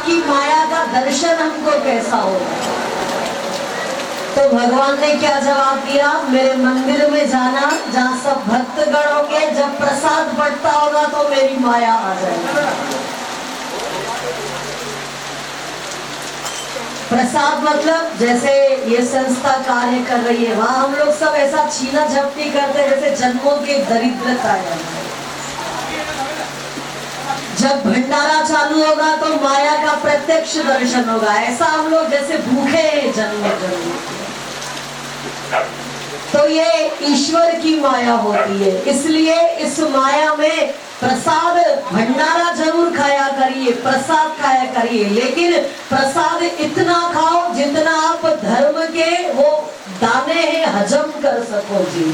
आपकी माया का दर्शन हमको कैसा होगा? तो भगवान ने क्या जवाब दिया? मेरे मंदिर में जाना, जहाँ सब भक्तगण होंगे, जब प्रसाद बढ़ता होगा तो मेरी माया आ जाएगी। प्रसाद मतलब जैसे ये संस्था कार्य कर रही है, वहां हम लोग सब ऐसा छीना झपटी करते हैं जैसे जन्मों की दरिद्रता है। जब भंडारा चालू होगा तो माया का प्रत्यक्ष दर्शन होगा। ऐसा हम लोग जैसे भूखे हैं जन्म जन्म। तो ये ईश्वर की माया होती है, इसलिए इस माया में प्रसाद भंडारा जरूर खाया करिए, प्रसाद खाया करिए, लेकिन प्रसाद इतना खाओ जितना आप धर्म के वो दाने हैं हजम कर सको जी।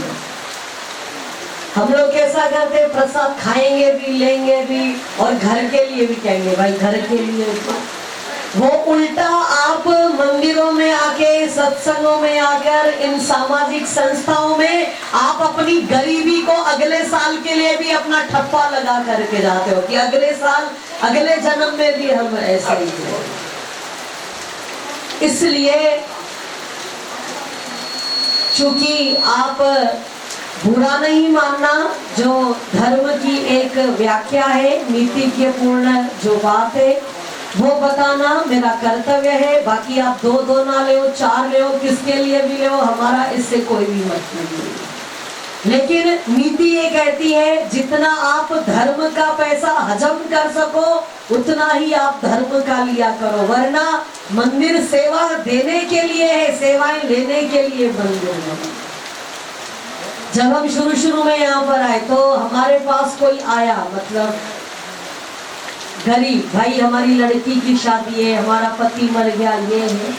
हम लोग कैसा करते हैं, प्रसाद खाएंगे भी, लेंगे भी, और घर के लिए भी कहेंगे भाई घर के लिए। वो उल्टा आप मंदिरों में आके, सत्संगों में आकर, इन सामाजिक संस्थाओं में आप अपनी गरीबी को अगले साल के लिए भी अपना ठप्पा लगा करके जाते हो कि अगले साल, अगले जन्म में भी हम ऐसे ही हैं। इसलिए चूंकि आप बुरा नहीं मानना, जो धर्म की एक व्याख्या है, नीति के पूर्ण जो बात है वो बताना मेरा कर्तव्य है। बाकी आप दो ना ले, 4 ले, किसके लिए भी ले, हमारा इससे कोई भी मतलब नहीं। लेकिन नीति ये कहती है जितना आप धर्म का पैसा हजम कर सको उतना ही आप धर्म का लिया करो, वरना मंदिर सेवा देने के लिए है, सेवाएं लेने के लिए मंदिर है। जब हम शुरू में यहाँ पर आए तो हमारे पास कोई आया, मतलब गरीब भाई, हमारी लड़की की शादी है, हमारा पति मर गया, ये है,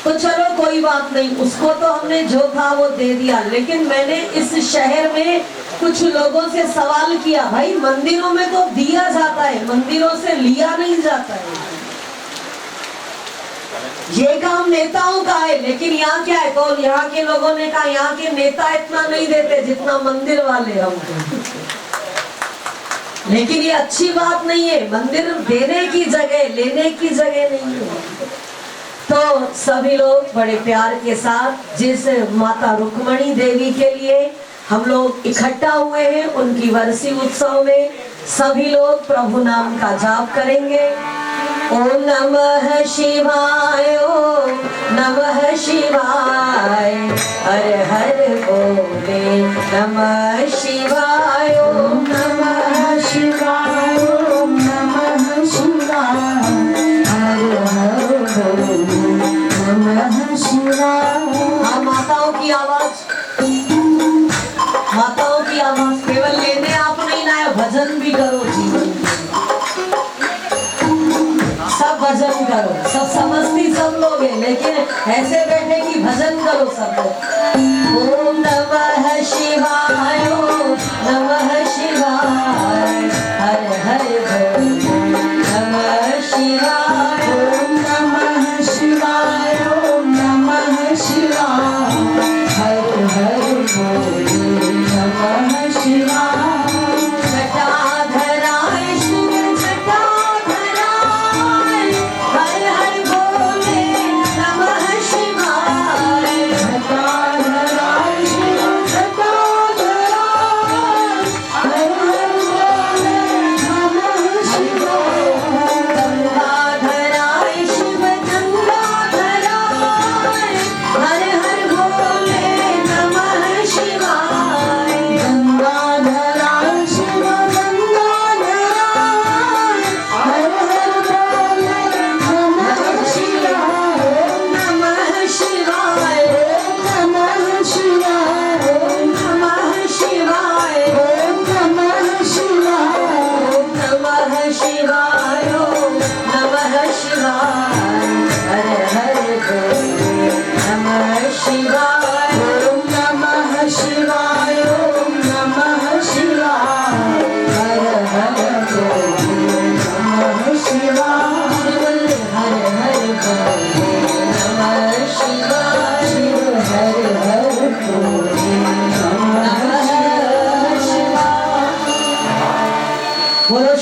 तो चलो कोई बात नहीं, उसको तो हमने जो था वो दे दिया। लेकिन मैंने इस शहर में कुछ लोगों से सवाल किया, भाई मंदिरों में तो दिया जाता है, मंदिरों से लिया नहीं जाता है, ये काम नेताओं का है। लेकिन यहाँ क्या है, तो यहाँ के लोगों ने कहा यहाँ के नेता इतना नहीं देते जितना मंदिर वाले हमको। लेकिन ये अच्छी बात नहीं है, मंदिर देने की जगह, लेने की जगह नहीं है। तो सभी लोग बड़े प्यार के साथ जिस माता रुक्मणी देवी के लिए हम लोग इकट्ठा हुए हैं, उनकी वर्षी उत्सव में सभी लोग प्रभु नाम का जाप करेंगे। ओम नमः शिवाय, ओम नमः शिवाय, हर हर बोले नमः शिवाय, ओम नमः शिवाय, ओम नमः शिवाय, हर हर बोले नमः शिवाय। हाँ, माताओं की आवाज, माताओं की आवाज, केवल लेने आप नहीं लाए, भजन भी करो जीवन, सब भजन करो, सब समझती सब लोग हैं, लेकिन ऐसे बैठे कि भजन करो सब लोग। ओम नमः शिवाय, ओम नमः शिवाय,